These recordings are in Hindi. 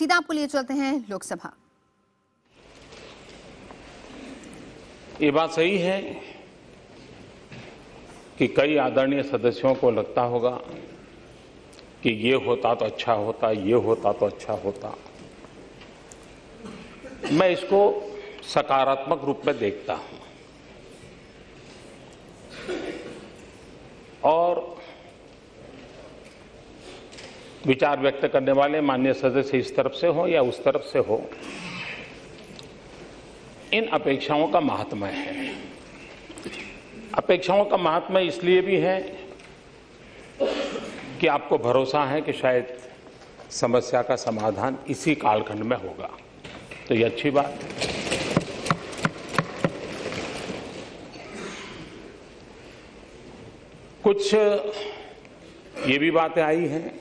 सीधा आपको लिए चलते हैं लोकसभा। ये बात सही है कि कई आदरणीय सदस्यों को लगता होगा कि ये होता तो अच्छा होता, ये होता तो अच्छा होता। मैं इसको सकारात्मक रूप में देखता हूं और विचार व्यक्त करने वाले माननीय सदस्य इस तरफ से हो या उस तरफ से हो, इन अपेक्षाओं का महात्म्य है। अपेक्षाओं का महात्म्य इसलिए भी है कि आपको भरोसा है कि शायद समस्या का समाधान इसी कालखंड में होगा, तो ये अच्छी बात है। कुछ ये भी बातें आई हैं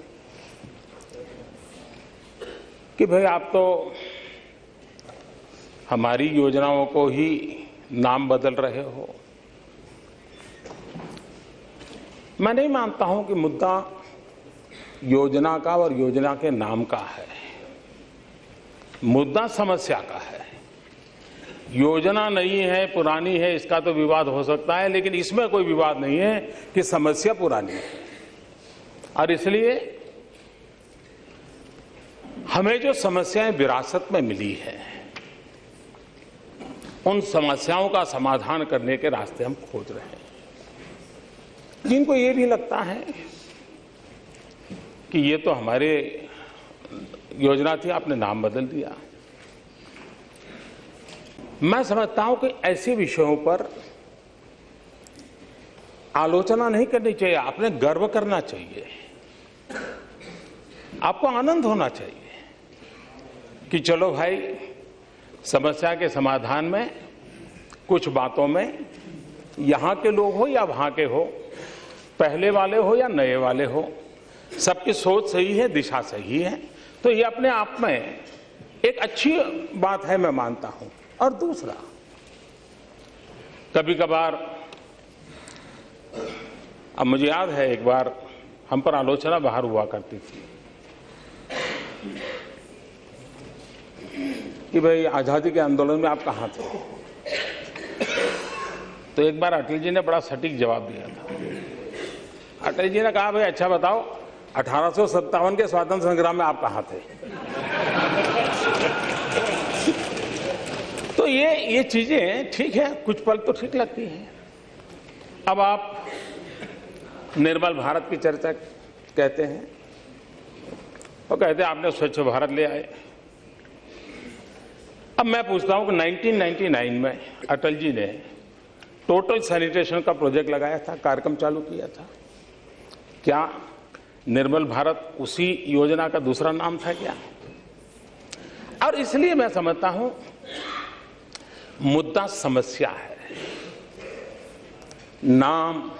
कि भाई आप तो हमारी योजनाओं को ही नाम बदल रहे हो। मैं नहीं मानता हूं कि मुद्दा योजना का और योजना के नाम का है। मुद्दा समस्या का है। योजना नहीं है, पुरानी है, इसका तो विवाद हो सकता है, लेकिन इसमें कोई विवाद नहीं है कि समस्या पुरानी है। और इसलिए हमें जो समस्याएं विरासत में मिली है, उन समस्याओं का समाधान करने के रास्ते हम खोज रहे हैं। जिनको ये भी लगता है कि ये तो हमारे योजना थी, आपने नाम बदल दिया, मैं समझता हूं कि ऐसे विषयों पर आलोचना नहीं करनी चाहिए। आपने गर्व करना चाहिए, आपको आनंद होना चाहिए कि चलो भाई, समस्या के समाधान में कुछ बातों में यहां के लोग हो या वहां के हो, पहले वाले हो या नए वाले हो, सबकी सोच सही है, दिशा सही है, तो ये अपने आप में एक अच्छी बात है, मैं मानता हूं। और दूसरा, कभी कभार, अब मुझे याद है एक बार हम पर आलोचना बाहर हुआ करती थी कि भाई आजादी के आंदोलन में आप कहां थे। तो एक बार अटल जी ने बड़ा सटीक जवाब दिया था। अटल जी ने कहा, भाई अच्छा बताओ, 1857 के स्वातंत्र संग्राम में आप कहां थे। तो ये चीजें ठीक है, कुछ पल तो ठीक लगती हैं। अब आप निर्मल भारत की चर्चा कहते हैं, और कहते हैं आपने स्वच्छ भारत ले आए। अब मैं पूछता हूं कि 1999 में अटल जी ने टोटल सैनिटेशन का प्रोजेक्ट लगाया था, कार्यक्रम चालू किया था। क्या निर्मल भारत उसी योजना का दूसरा नाम था क्या? और इसलिए मैं समझता हूं मुद्दा समस्या है, नाम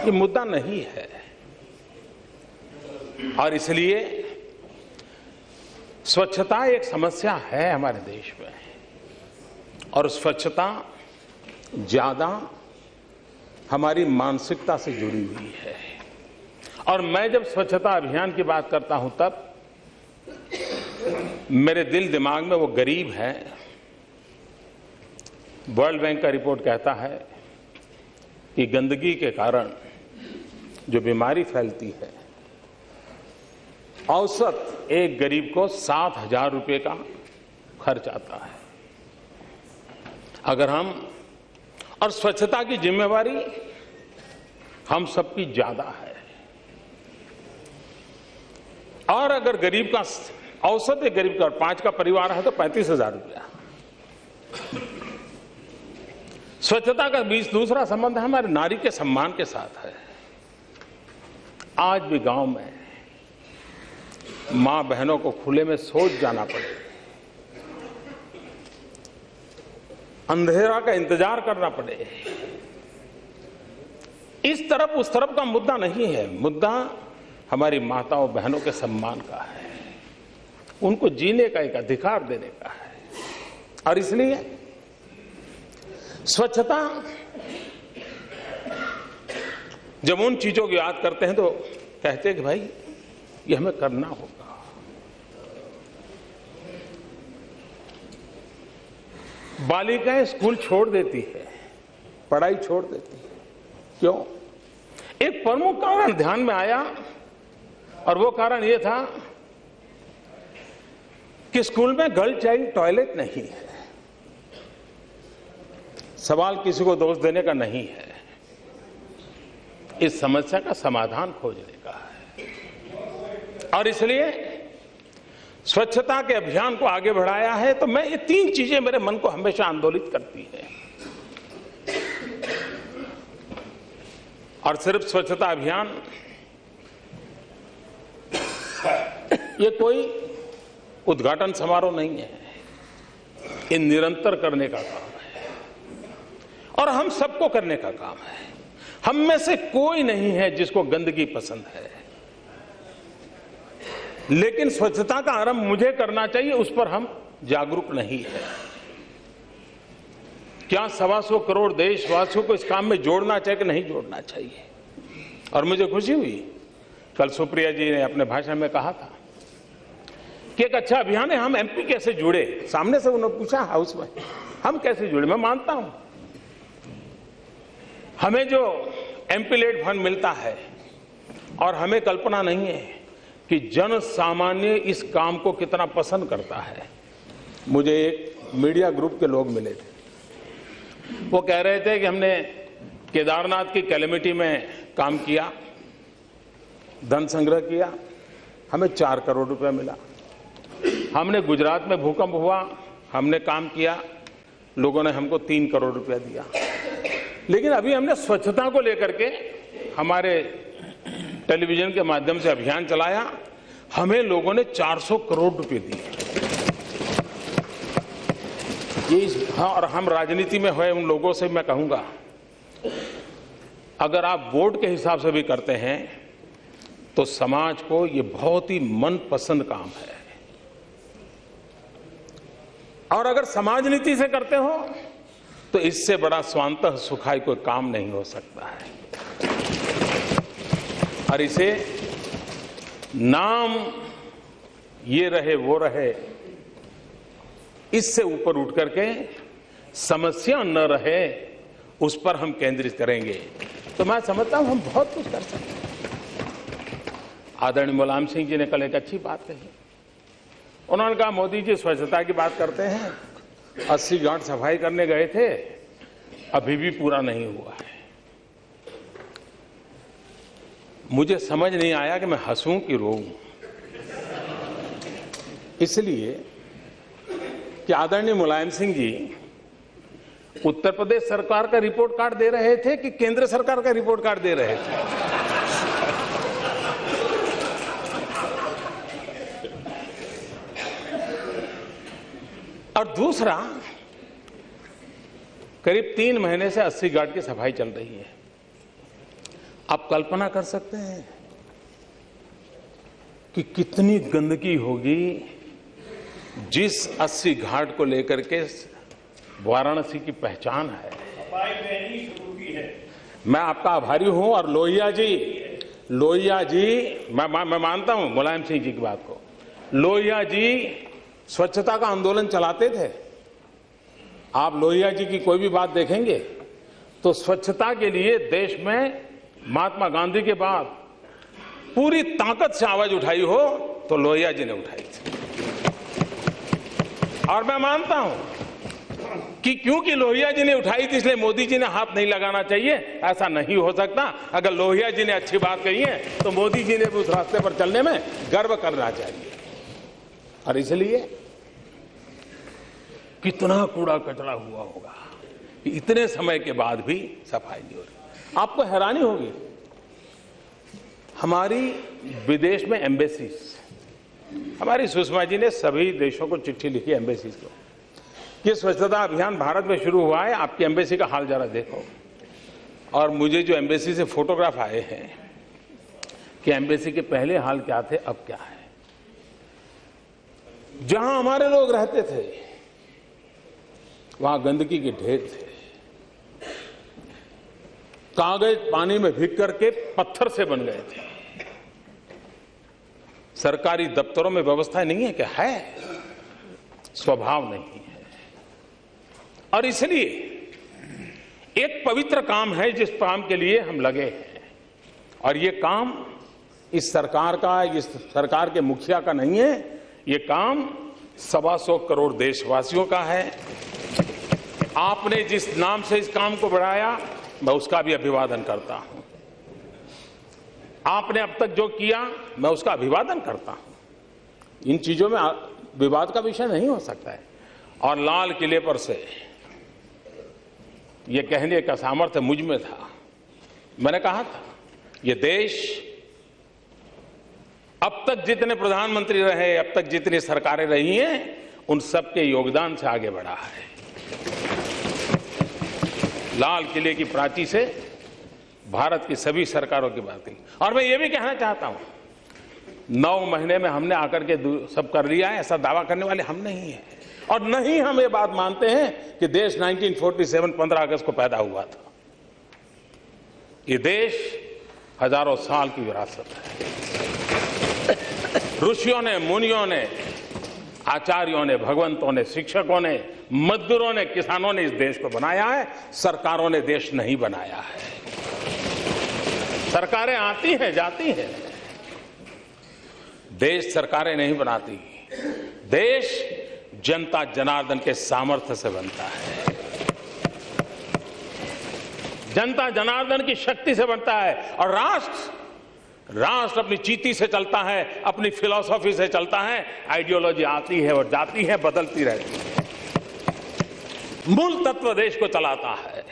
ये मुद्दा नहीं है। और इसलिए स्वच्छता एक समस्या है हमारे देश में, और स्वच्छता ज्यादा हमारी मानसिकता से जुड़ी हुई है। और मैं जब स्वच्छता अभियान की बात करता हूं, तब मेरे दिल दिमाग में वो गरीब है। वर्ल्ड बैंक का रिपोर्ट कहता है कि गंदगी के कारण जो बीमारी फैलती है, औसत एक गरीब को 7,000 रुपए का खर्च आता है। अगर हम, और स्वच्छता की जिम्मेवारी हम सबकी ज्यादा है, और अगर गरीब का औसत एक गरीब का 5 का परिवार है तो 35,000 रुपया। स्वच्छता का बीच दूसरा संबंध हमारे नारी के सम्मान के साथ है। आज भी गांव में मां बहनों को खुले में शौच जाना पड़े, अंधेरा का इंतजार करना पड़े, इस तरफ उस तरफ का मुद्दा नहीं है। मुद्दा हमारी माताओं बहनों के सम्मान का है, उनको जीने का एक अधिकार देने का है। और इसलिए स्वच्छता, जब उन चीजों को याद करते हैं तो कहते हैं कि भाई ये हमें करना होगा। बालिकाएं स्कूल छोड़ देती है, पढ़ाई छोड़ देती है। क्यों? एक प्रमुख कारण ध्यान में आया और वो कारण ये था कि स्कूल में गर्ल चाइल्ड टॉयलेट नहीं है। सवाल किसी को दोष देने का नहीं है, इस समस्या का समाधान खोजने का है। और इसलिए स्वच्छता के अभियान को आगे बढ़ाया है। तो मैं ये 3 चीजें मेरे मन को हमेशा आंदोलित करती है। और सिर्फ स्वच्छता अभियान ये कोई उद्घाटन समारोह नहीं है, ये निरंतर करने का काम है और हम सबको करने का काम है। हम में से कोई नहीं है जिसको गंदगी पसंद है, लेकिन स्वच्छता का आरंभ मुझे करना चाहिए, उस पर हम जागरूक नहीं है। क्या 125 करोड़ देशवासियों को इस काम में जोड़ना चाहिए कि नहीं जोड़ना चाहिए? और मुझे खुशी हुई, कल सुप्रिया जी ने अपने भाषण में कहा था कि एक अच्छा अभियान है, हम एमपी कैसे जुड़े। सामने से उन्होंने पूछा हाउस में, हम कैसे जुड़े। मैं मानता हूं हमें जो एमपी लेड फंड मिलता है और हमें कल्पना नहीं है कि जन सामान्य इस काम को कितना पसंद करता है। मुझे एक मीडिया ग्रुप के लोग मिले थे, वो कह रहे थे कि हमने केदारनाथ की कैलेमिटी में काम किया, धन संग्रह किया, हमें 4 करोड़ रुपया मिला। हमने गुजरात में भूकंप हुआ, हमने काम किया, लोगों ने हमको 3 करोड़ रुपया दिया। लेकिन अभी हमने स्वच्छता को लेकर के हमारे टेलीविजन के माध्यम से अभियान चलाया, हमें लोगों ने 400 करोड़ रुपए दिए। ये हाँ, और हम राजनीति में हुए उन लोगों से मैं कहूंगा, अगर आप वोट के हिसाब से भी करते हैं तो समाज को ये बहुत ही मनपसंद काम है। और अगर समाज नीति से करते हो तो इससे बड़ा स्वांतः सुखाय कोई काम नहीं हो सकता है। और इसे नाम ये रहे वो रहे, इससे ऊपर उठ करके समस्या न रहे उस पर हम केंद्रित करेंगे तो मैं समझता हूं हम बहुत कुछ कर सकते हैं। आदरणीय मुलायम सिंह जी ने कल एक अच्छी बात कही। उन्होंने कहा मोदी जी स्वच्छता की बात करते हैं, 80 घाट सफाई करने गए थे, अभी भी पूरा नहीं हुआ है। मुझे समझ नहीं आया कि मैं हंसूं कि रोऊं, इसलिए कि आदरणीय मुलायम सिंह जी उत्तर प्रदेश सरकार का रिपोर्ट कार्ड दे रहे थे कि केंद्र सरकार का रिपोर्ट कार्ड दे रहे थे। और दूसरा, करीब 3 महीने से 80 घाट की सफाई चल रही है। आप कल्पना कर सकते हैं कि कितनी गंदगी होगी जिस 80 घाट को लेकर के वाराणसी की पहचान है। मैं आपका आभारी हूं। और लोहिया जी मैं मानता हूं मुलायम सिंह जी की बात को। लोहिया जी स्वच्छता का आंदोलन चलाते थे। आप लोहिया जी की कोई भी बात देखेंगे तो स्वच्छता के लिए देश में महात्मा गांधी के बाद पूरी ताकत से आवाज उठाई हो तो लोहिया जी ने उठाई थी। और मैं मानता हूं कि क्योंकि लोहिया जी ने उठाई थी इसलिए मोदी जी ने हाथ नहीं लगाना चाहिए, ऐसा नहीं हो सकता। अगर लोहिया जी ने अच्छी बात कही है तो मोदी जी ने भी उस रास्ते पर चलने में गर्व करना चाहिए। और इसलिए कितना कूड़ा कचरा हुआ होगा कि इतने समय के बाद भी सफाई नहीं हो रही। आपको हैरानी होगी, हमारी विदेश में एम्बेसीज, हमारी सुषमा जी ने सभी देशों को चिट्ठी लिखी एम्बेसीज को, ये स्वच्छता अभियान भारत में शुरू हुआ है, आपकी एम्बेसी का हाल जरा देखो। और मुझे जो एम्बेसी से फोटोग्राफ आए हैं कि एम्बेसी के पहले हाल क्या थे, अब क्या है। जहां हमारे लोग रहते थे वहां गंदगी के ढेर थे, कागज पानी में भीग करके पत्थर से बन गए थे। सरकारी दफ्तरों में व्यवस्था नहीं है क्या? है, स्वभाव नहीं है। और इसलिए एक पवित्र काम है जिस काम के लिए हम लगे हैं, और ये काम इस सरकार का, इस सरकार के मुखिया का नहीं है, ये काम 125 करोड़ देशवासियों का है। आपने जिस नाम से इस काम को बढ़ाया, मैं उसका भी अभिवादन करता हूं। आपने अब तक जो किया, मैं उसका अभिवादन करता हूं। इन चीजों में विवाद का विषय नहीं हो सकता है। और लाल किले पर से ये कहने का सामर्थ्य मुझ में था। मैंने कहा था, ये देश अब तक जितने प्रधानमंत्री रहे, अब तक जितनी सरकारें रही हैं, उन सबके योगदान से आगे बढ़ा है। लाल किले की प्राची से भारत की सभी सरकारों की बात है। और मैं ये भी कहना चाहता हूं, 9 महीने में हमने आकर के सब कर लिया है, ऐसा दावा करने वाले हम नहीं हैं। और नहीं हम ये बात मानते हैं कि देश 1947 15 अगस्त को पैदा हुआ था। ये देश हजारों साल की विरासत है। ऋषियों ने, मुनियों ने, आचार्यों ने, भगवंतों ने, शिक्षकों ने, मजदूरों ने, किसानों ने इस देश को बनाया है। सरकारों ने देश नहीं बनाया है। सरकारें आती हैं, जाती हैं, देश सरकारें नहीं बनाती। देश जनता जनार्दन के सामर्थ्य से बनता है, जनता जनार्दन की शक्ति से बनता है। और राष्ट्र अपनी चीती से चलता है, अपनी फिलॉसफी से चलता है। आइडियोलॉजी आती है और जाती है, बदलती रहती है। मूल तत्व देश को चलाता है,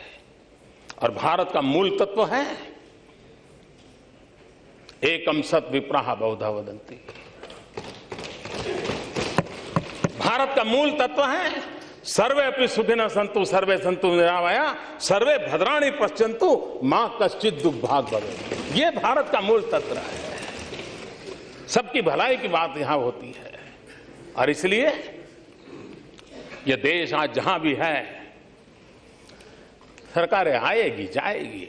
और भारत का मूल तत्व है एकम सत विप्रहा बहुधा वदंती। भारत का मूल तत्व है सर्वे अपि सुखिनः सन्तु सर्वे सन्तु निरामया सर्वे भद्राणि पश्यन्तु मां कश्चित् दुर्भाग् भवेत्। ये भारत का मूल तत्व है। सबकी भलाई की बात यहां होती है। और इसलिए ये देश आज जहां भी है, सरकारें आएगी, जाएगी,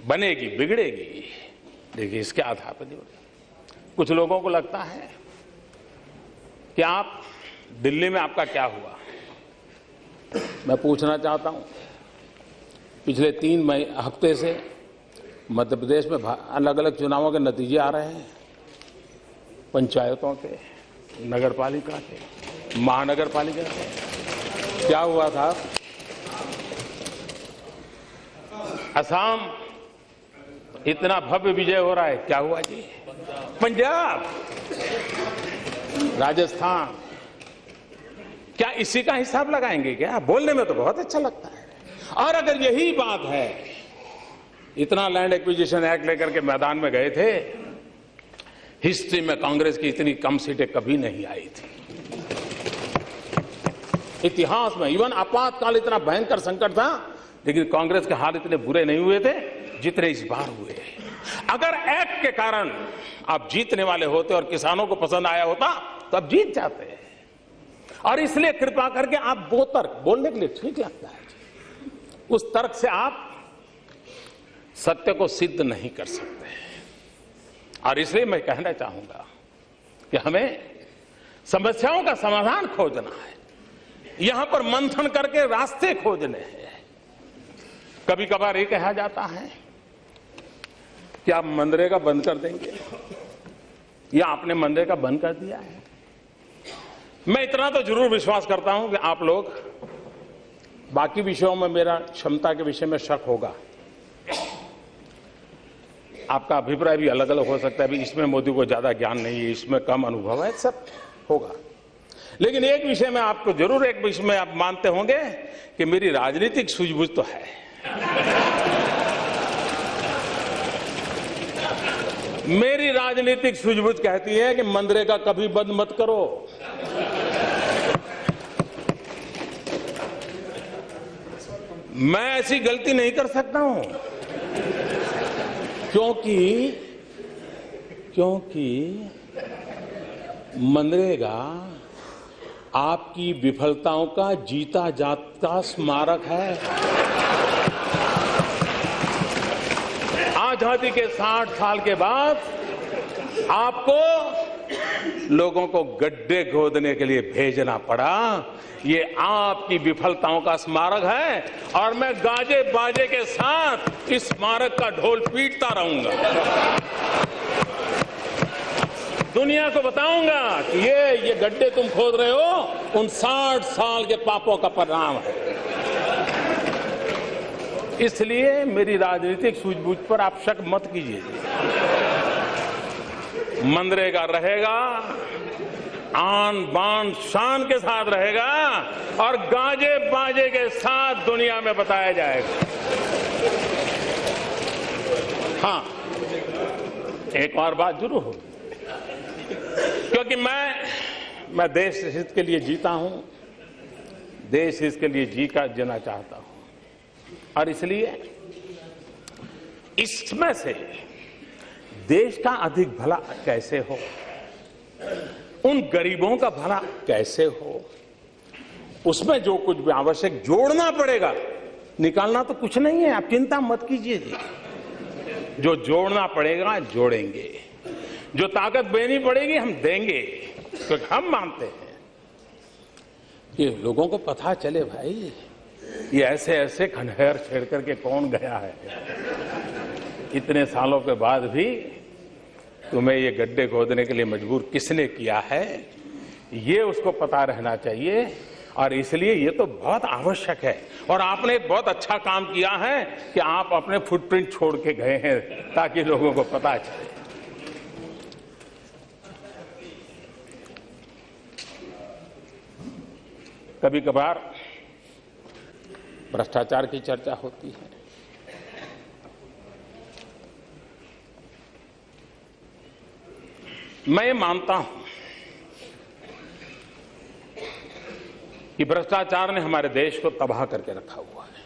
बनेगी, बिगड़ेगी, देखिए इसके आधार पर नहीं होगा। कुछ लोगों को लगता है कि आप दिल्ली में आपका क्या हुआ। मैं पूछना चाहता हूं, पिछले 3 हफ्ते से मध्य प्रदेश में अलग अलग चुनावों के नतीजे आ रहे हैं, पंचायतों के, नगर पालिका के, महानगर पालिका के। क्या हुआ था? असम इतना भव्य विजय हो रहा है, क्या हुआ जी? पंजाब, राजस्थान, क्या इसी का हिसाब लगाएंगे क्या? बोलने में तो बहुत अच्छा लगता है। और अगर यही बात है, इतना लैंड एक्विजिशन एक्ट लेकर के मैदान में गए थे, हिस्ट्री में कांग्रेस की इतनी कम सीटें कभी नहीं आई थी इतिहास में। इवन आपातकाल इतना भयंकर संकट था, लेकिन कांग्रेस के हाल इतने बुरे नहीं हुए थे जितने इस बार हुए। अगर एक्ट के कारण आप जीतने वाले होते और किसानों को पसंद आया होता तो आप जीत जाते। और इसलिए कृपा करके आप वो तर्क बोलने के लिए ठीक लगता है, उस तर्क से आप सत्य को सिद्ध नहीं कर सकते। और इसलिए मैं कहना चाहूंगा कि हमें समस्याओं का समाधान खोजना है, यहां पर मंथन करके रास्ते खोजने हैं। कभी कभार ये कहा जाता है कि आप मनरेगा बंद कर देंगे, या आपने मनरेगा बंद कर दिया है। मैं इतना तो जरूर विश्वास करता हूं कि आप लोग, बाकी विषयों में मेरा क्षमता के विषय में शक होगा, आपका अभिप्राय भी अलग अलग हो सकता है, अभी इसमें मोदी को ज्यादा ज्ञान नहीं है, इसमें कम अनुभव है, सब होगा। लेकिन एक विषय में आपको जरूर, एक विषय में आप मानते होंगे कि मेरी राजनीतिक सूझबूझ तो है। मेरी राजनीतिक सूझबूझ कहती है कि मनरेगा कभी बंद मत करो। मैं ऐसी गलती नहीं कर सकता हूं, क्योंकि मनरेगा आपकी विफलताओं का जीता जागता स्मारक है। आजादी के 60 साल के बाद आपको लोगों को गड्ढे खोदने के लिए भेजना पड़ा। ये आपकी विफलताओं का स्मारक है और मैं गाजे बाजे के साथ इस स्मारक का ढोल पीटता रहूंगा। दुनिया को बताऊंगा कि ये गड्ढे तुम खोद रहे हो उन 60 साल के पापों का परिणाम है। इसलिए मेरी राजनीतिक सूझबूझ पर आप शक मत कीजिए। मनरेगा रहेगा, आन बान शान के साथ रहेगा और गाजे बाजे के साथ दुनिया में बताया जाएगा। हाँ, एक और बात जरूर होगी, क्योंकि मैं देश हित के लिए जीता हूं, देश हित के लिए जीना चाहता हूं और इसलिए इसमें से देश का अधिक भला कैसे हो, उन गरीबों का भला कैसे हो, उसमें जो कुछ भी आवश्यक जोड़ना पड़ेगा, निकालना तो कुछ नहीं है, आप चिंता मत कीजिए। जो जोड़ना पड़ेगा जोड़ेंगे, जो ताकत देनी पड़ेगी हम देंगे, क्योंकि हम मानते हैं कि लोगों को पता चले भाई ये ऐसे ऐसे खंडहर छेड़ करके कौन गया है। इतने सालों के बाद भी तुम्हें ये गड्ढे खोदने के लिए मजबूर किसने किया है, ये उसको पता रहना चाहिए। और इसलिए ये तो बहुत आवश्यक है और आपने बहुत अच्छा काम किया है कि आप अपने फुटप्रिंट छोड़ के गए हैं ताकि लोगों को पता चले। कभी कभार भ्रष्टाचार की चर्चा होती है। मैं ये मानता हूं कि भ्रष्टाचार ने हमारे देश को तबाह करके रखा हुआ है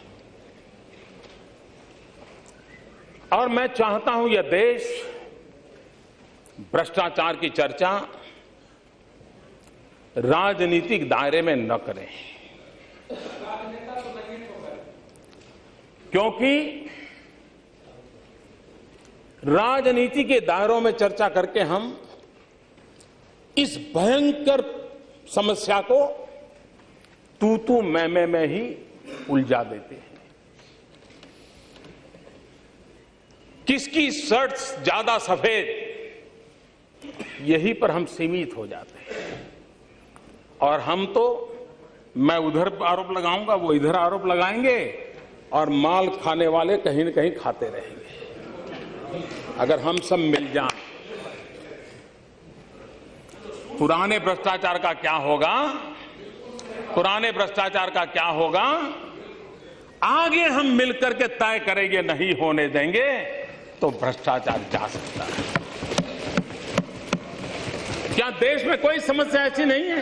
और मैं चाहता हूं यह देश भ्रष्टाचार की चर्चा राजनीतिक दायरे में न करें, क्योंकि राजनीति के दायरों में चर्चा करके हम इस भयंकर समस्या को तू मैं में ही उलझा देते हैं। किसकी शर्ट ज्यादा सफेद, यही पर हम सीमित हो जाते हैं और हम तो मैं उधर आरोप लगाऊंगा, वो इधर आरोप लगाएंगे और माल खाने वाले कहीं न कहीं खाते रहेंगे। अगर हम सब मिल जाएं, पुराने भ्रष्टाचार का क्या होगा, पुराने भ्रष्टाचार का क्या होगा, आगे हम मिलकर के तय करेंगे, नहीं होने देंगे तो भ्रष्टाचार जा सकता है। क्या देश में कोई समस्या ऐसी नहीं है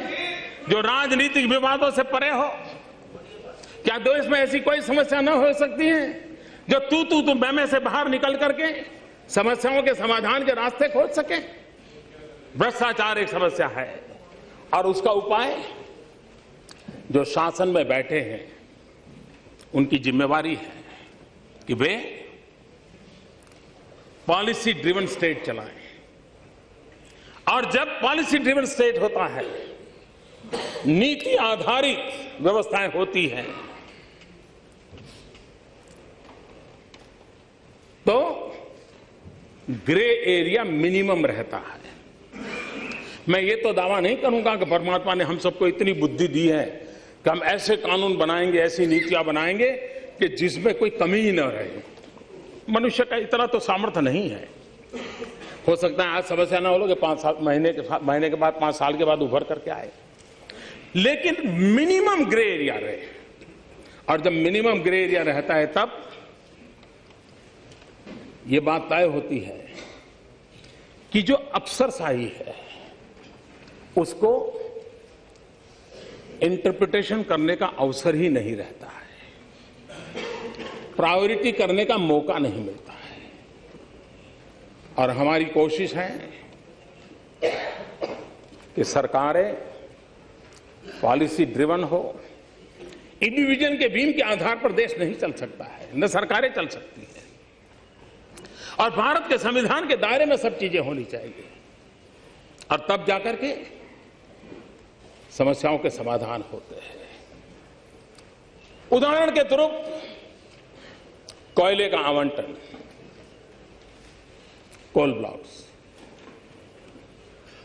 जो राजनीतिक विवादों से परे हो? क्या देश में ऐसी कोई समस्या न हो सकती है जो तू मैं से बाहर निकल करके समस्याओं के समाधान के रास्ते खोज सके? भ्रष्टाचार एक समस्या है और उसका उपाय जो शासन में बैठे हैं उनकी जिम्मेवारी है कि वे पॉलिसी ड्रिवन स्टेट चलाएं। और जब पॉलिसी ड्रिवन स्टेट होता है, नीति आधारित व्यवस्थाएं होती हैं, तो ग्रे एरिया मिनिमम रहता है। मैं ये तो दावा नहीं करूंगा कि परमात्मा ने हम सबको इतनी बुद्धि दी है कि हम ऐसे कानून बनाएंगे, ऐसी नीतियां बनाएंगे कि जिसमें कोई कमी ही न रहे। मनुष्य का इतना तो सामर्थ्य नहीं है। हो सकता है आज समस्या ना हो कि 5 महीने के बाद 5 साल के बाद उभर करके आए, लेकिन मिनिमम ग्रे एरिया रहे। और जब मिनिमम ग्रे एरिया रहता है तब ये बात तय होती है कि जो अफसरशाही है उसको इंटरप्रिटेशन करने का अवसर ही नहीं रहता है, प्रायोरिटी करने का मौका नहीं मिलता है। और हमारी कोशिश है कि सरकारें पॉलिसी ड्रिवन हो। इंडिविजुअल के बीम के आधार पर देश नहीं चल सकता है, न सरकारें चल सकती है। और भारत के संविधान के दायरे में सब चीजें होनी चाहिए। और तब जाकर के समस्याओं के समाधान होते हैं। उदाहरण के स्वरूप कोयले का आवंटन, कोल ब्लॉक्स।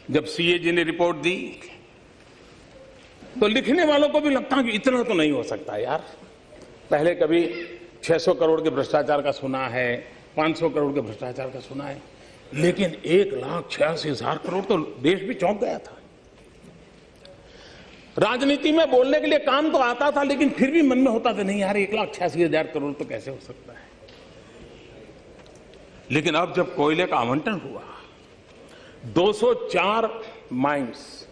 जब सीएजी ने रिपोर्ट दी तो लिखने वालों को भी लगता कि इतना तो नहीं हो सकता यार। पहले कभी 600 करोड़ के भ्रष्टाचार का सुना है, 500 करोड़ के भ्रष्टाचार का सुना है, लेकिन 1,86,000 करोड़ तो देश भी चौंक गया था। राजनीति में बोलने के लिए काम तो आता था, लेकिन फिर भी मन में होता था नहीं यार 1,86,000 करोड़ तो कैसे हो सकता है। लेकिन अब जब कोयले का आवंटन हुआ, 204 माइंस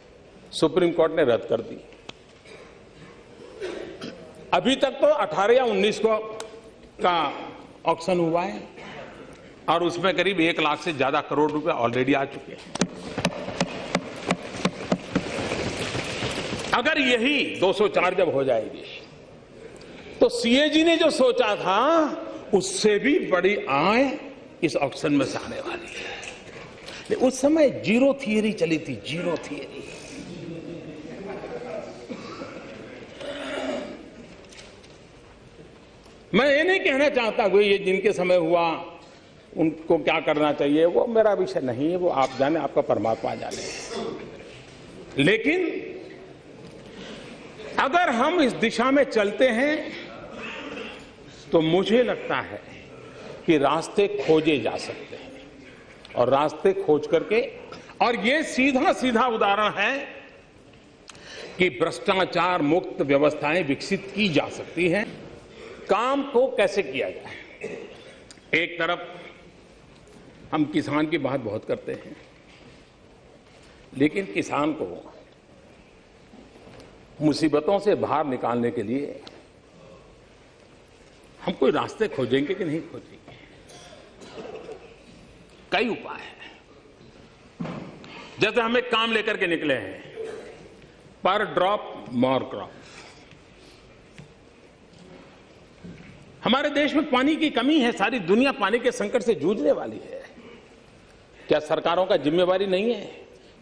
सुप्रीम कोर्ट ने रद्द कर दी। अभी तक तो 18 या 19 को का ऑक्शन हुआ है और उसमें करीब 1 लाख से ज्यादा करोड़ रुपए ऑलरेडी आ चुके हैं। अगर यही 204 जब हो जाएगी तो सीएजी ने जो सोचा था उससे भी बड़ी आय इस ऑक्शन में से आने वाली है। उस समय जीरो थियरी चली थी, जीरो थियरी। मैं ये नहीं कहना चाहता कि ये जिनके समय हुआ उनको क्या करना चाहिए, वो मेरा विषय नहीं है, वो आप जाने, आपका परमात्मा जाने। लेकिन अगर हम इस दिशा में चलते हैं तो मुझे लगता है कि रास्ते खोजे जा सकते हैं और रास्ते खोज करके, और ये सीधा सीधा उदाहरण है कि भ्रष्टाचार मुक्त व्यवस्थाएं विकसित की जा सकती हैं। काम को कैसे किया जाए? एक तरफ हम किसान की बात बहुत करते हैं, लेकिन किसान को मुसीबतों से बाहर निकालने के लिए हम कोई रास्ते खोजेंगे कि नहीं खोजेंगे? कई उपाय हैं। जैसे हम एक काम लेकर के निकले हैं, पर ड्रॉप मोर क्रॉप। हमारे देश में पानी की कमी है, सारी दुनिया पानी के संकट से जूझने वाली है। क्या सरकारों का जिम्मेवारी नहीं है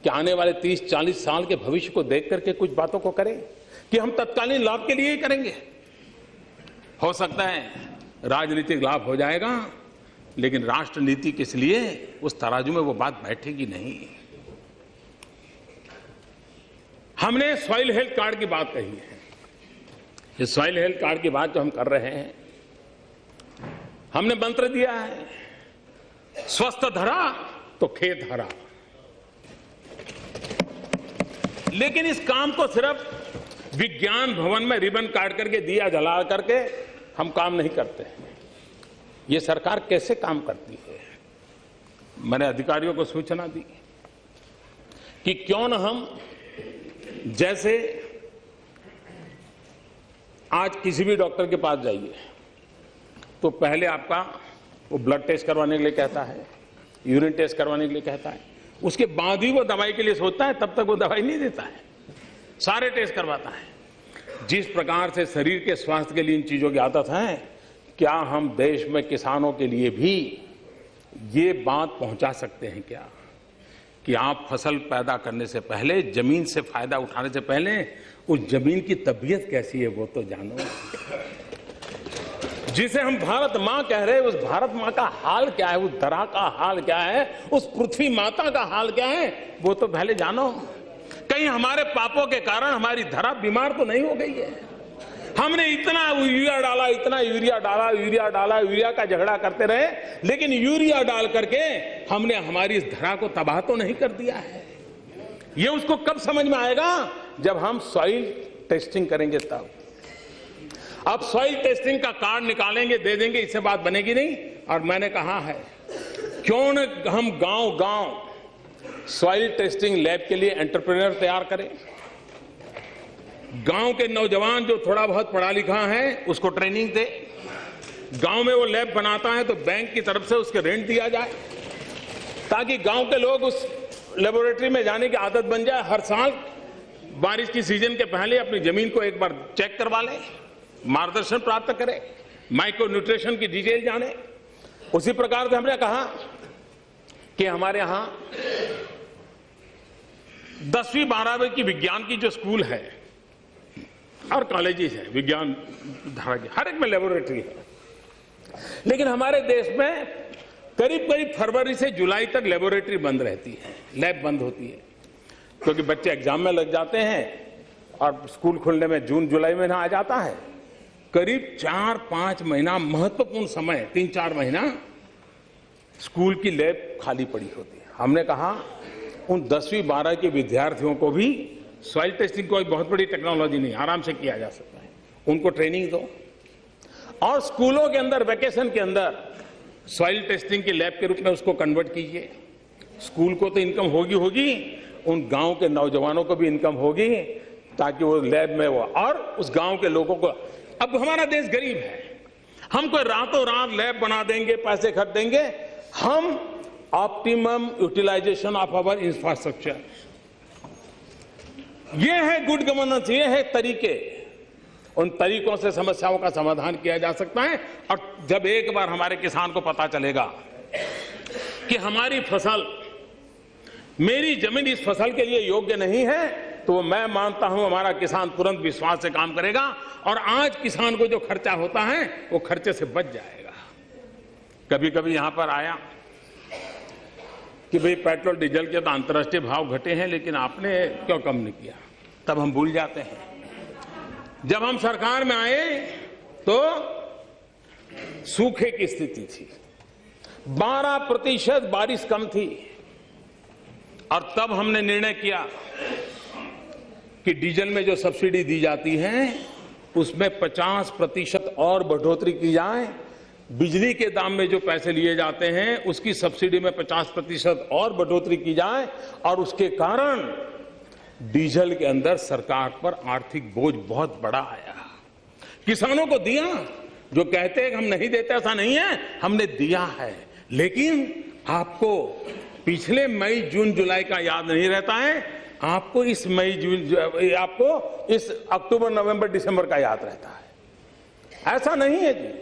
कि आने वाले 30-40 साल के भविष्य को देख करके कुछ बातों को करें कि हम तत्कालीन लाभ के लिए ही करेंगे? हो सकता है राजनीतिक लाभ हो जाएगा, लेकिन राष्ट्र नीति किस लिए, उस तराजू में वो बात बैठेगी नहीं। हमने सॉइल हेल्थ कार्ड की बात कही है। ये सॉइल हेल्थ कार्ड की बात जो हम कर रहे हैं, हमने मंत्र दिया है, स्वस्थ धरा तो खेत हरा। लेकिन इस काम को सिर्फ विज्ञान भवन में रिबन काट करके, दिया जला करके हम काम नहीं करते हैं। ये सरकार कैसे काम करती है? मैंने अधिकारियों को सूचना दी कि क्यों न हम, जैसे आज किसी भी डॉक्टर के पास जाइए तो पहले आपका वो ब्लड टेस्ट करवाने के लिए कहता है, यूरिन टेस्ट करवाने के लिए कहता है, उसके बाद ही वो दवाई के लिए सोचता है, तब तक वो दवाई नहीं देता है, सारे टेस्ट करवाता है। जिस प्रकार से शरीर के स्वास्थ्य के लिए इन चीजों की आदत है, क्या हम देश में किसानों के लिए भी ये बात पहुंचा सकते हैं क्या कि आप फसल पैदा करने से पहले, जमीन से फायदा उठाने से पहले उस जमीन की तबीयत कैसी है वो तो जानो। जिसे हम भारत मां कह रहे हैं, उस भारत मां का हाल क्या है, उस धरा का हाल क्या है, उस पृथ्वी माता का हाल क्या है, वो तो पहले जानो। कहीं हमारे पापों के कारण हमारी धरा बीमार तो नहीं हो गई है? हमने इतना यूरिया डाला, इतना यूरिया डाला, यूरिया डाला, यूरिया का झगड़ा करते रहे, लेकिन यूरिया डाल करके हमने हमारी इस धरा को तबाह तो नहीं कर दिया है। ये उसको कब समझ में आएगा? जब हम सॉइल टेस्टिंग करेंगे तब। अब सॉइल टेस्टिंग का कार्ड निकालेंगे, दे देंगे, इससे बात बनेगी नहीं। और मैंने कहा है क्यों न हम गांव-गांव सॉइल टेस्टिंग लैब के लिए एंटरप्रेन्योर तैयार करें। गांव के नौजवान जो थोड़ा बहुत पढ़ा लिखा है उसको ट्रेनिंग दे। गांव में वो लैब बनाता है तो बैंक की तरफ से उसके रेंट दिया जाए, ताकि गांव के लोग उस लेबोरेटरी में जाने की आदत बन जाए। हर साल बारिश की सीजन के पहले अपनी जमीन को एक बार चेक करवा ले, मार्गदर्शन प्राप्त करे, माइक्रो न्यूट्रिशन की डिटेल जाने। उसी प्रकार से हमने कहा कि हमारे यहां 10वीं 12वीं की विज्ञान की जो स्कूल है और कॉलेजेस है विज्ञान धारा की, हर एक में लेबोरेटरी है। लेकिन हमारे देश में करीब करीब फरवरी से जुलाई तक लेबोरेटरी बंद रहती है, लैब बंद होती है, क्योंकि बच्चे एग्जाम में लग जाते हैं और स्कूल खुलने में जून जुलाई महीना आ जाता है। करीब 4-5 महीना महत्वपूर्ण समय, 3-4 महीना स्कूल की लैब खाली पड़ी होती है। हमने कहा उन 10वीं 12 के विद्यार्थियों को भी सॉइल टेस्टिंग कोई बहुत बड़ी टेक्नोलॉजी नहीं, आराम से किया जा सकता है, उनको ट्रेनिंग दो और स्कूलों के अंदर वेकेशन के अंदर सॉइल टेस्टिंग की लैब के रूप में उसको कन्वर्ट कीजिए। स्कूल को तो इनकम होगी, उन गांव के नौजवानों को भी इनकम होगी, ताकि वो लैब में वो और उस गांव के लोगों को। अब हमारा देश गरीब है, हम कोई रातों रात लैब बना देंगे, पैसे खर्च देंगे, हम optimum utilisation of our infrastructure, ये है गुड गवर्नेंस, ये है तरीके। उन तरीकों से समस्याओं का समाधान किया जा सकता है। और जब एक बार हमारे किसान को पता चलेगा कि हमारी फसल, मेरी जमीन इस फसल के लिए योग्य नहीं है, तो मैं मानता हूं हमारा किसान तुरंत विश्वास से काम करेगा और आज किसान को जो खर्चा होता है वो खर्चे से बच जाएगा। कभी कभी यहां पर आया कि भाई पेट्रोल डीजल के तो अंतर्राष्ट्रीय भाव घटे हैं, लेकिन आपने क्यों कम नहीं किया? तब हम भूल जाते हैं। जब हम सरकार में आए तो सूखे की स्थिति थी, 12% बारिश कम थी और तब हमने निर्णय किया कि डीजल में जो सब्सिडी दी जाती है उसमें 50% और बढ़ोतरी की जाए, बिजली के दाम में जो पैसे लिए जाते हैं उसकी सब्सिडी में 50% और बढ़ोतरी की जाए और उसके कारण डीजल के अंदर सरकार पर आर्थिक बोझ बहुत बड़ा आया। किसानों को दिया, जो कहते हैं कि हम नहीं देते, ऐसा नहीं है, हमने दिया है। लेकिन आपको पिछले मई जून जुलाई का याद नहीं रहता है, आपको इस मई जून, आपको इस अक्टूबर नवंबर दिसंबर का याद रहता है। ऐसा नहीं है जी।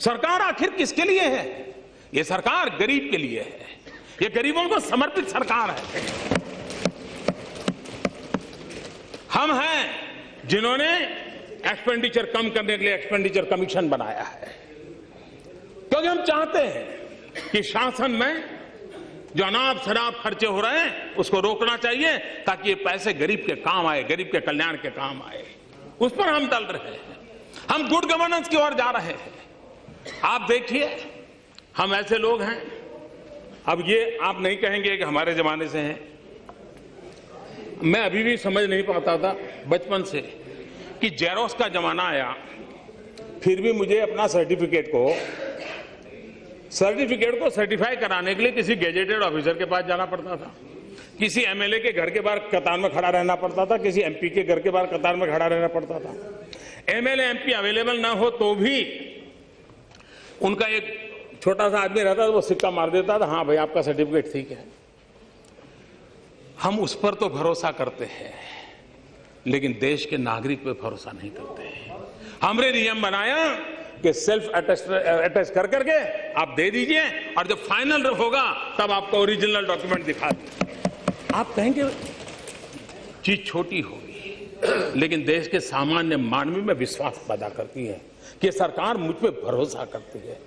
सरकार आखिर किसके लिए है? ये सरकार गरीब के लिए है, ये गरीबों को समर्पित सरकार है। हम हैं जिन्होंने एक्सपेंडिचर कम करने के लिए एक्सपेंडिचर कमीशन बनाया है, क्योंकि हम चाहते हैं कि शासन में जो अनाप शनाप खर्चे हो रहे हैं उसको रोकना चाहिए, ताकि ये पैसे गरीब के काम आए, गरीब के कल्याण के काम आए। उस पर हम चल रहे हैं, हम गुड गवर्नेंस की ओर जा रहे हैं। आप देखिए, हम ऐसे लोग हैं, अब ये आप नहीं कहेंगे कि हमारे जमाने से हैं। मैं अभी भी समझ नहीं पाता था बचपन से कि जेरोक्स का जमाना आया, फिर भी मुझे अपना सर्टिफिकेट को सर्टिफाई कराने के लिए किसी गेजेटेड ऑफिसर के पास जाना पड़ता था, किसी एमएलए के घर के बाहर कतार में खड़ा रहना पड़ता था, किसी एमपी के घर के बाहर कतार में खड़ा रहना पड़ता था। एमएलए एमपी अवेलेबल ना हो तो भी उनका एक छोटा सा आदमी रहता था, वो सिक्का मार देता था, हाँ भाई आपका सर्टिफिकेट ठीक है। हम उस पर तो भरोसा करते हैं, लेकिन देश के नागरिक पे भरोसा नहीं करते हैं। हमने नियम बनाया कि सेल्फ अटेस्ट कर करके आप दे दीजिए और जब फाइनल होगा तब आपको ओरिजिनल डॉक्यूमेंट दिखा दीजिए। आप कहेंगे चीज छोटी होगी, लेकिन देश के सामान्य मानवी में विश्वास पैदा करती है कि सरकार मुझ पे भरोसा करती है।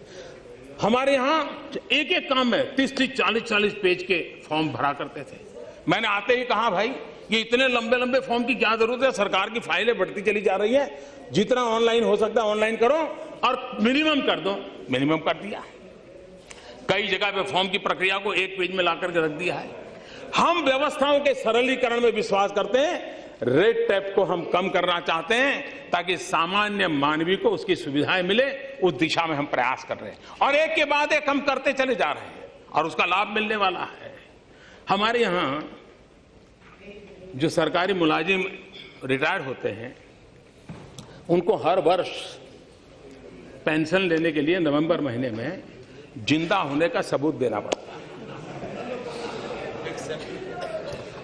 हमारे यहां एक एक काम में 30-30, 40-40 पेज के फॉर्म भरा करते थे। मैंने आते ही कहा, भाई ये इतने लंबे लंबे फॉर्म की क्या जरूरत है? सरकार की फाइलें बढ़ती चली जा रही है, जितना ऑनलाइन हो सकता है ऑनलाइन करो और मिनिमम कर दो। मिनिमम कर दिया, कई जगह पे फॉर्म की प्रक्रिया को एक पेज में लाकर के रख दिया है। हम व्यवस्थाओं के सरलीकरण में विश्वास करते हैं, रेड टेप को हम कम करना चाहते हैं ताकि सामान्य मानवी को उसकी सुविधाएं मिले। उस दिशा में हम प्रयास कर रहे हैं और एक के बाद एक हम करते चले जा रहे हैं और उसका लाभ मिलने वाला है। हमारे यहां जो सरकारी मुलाजिम रिटायर्ड होते हैं उनको हर वर्ष पेंशन लेने के लिए नवंबर महीने में जिंदा होने का सबूत देना पड़ता है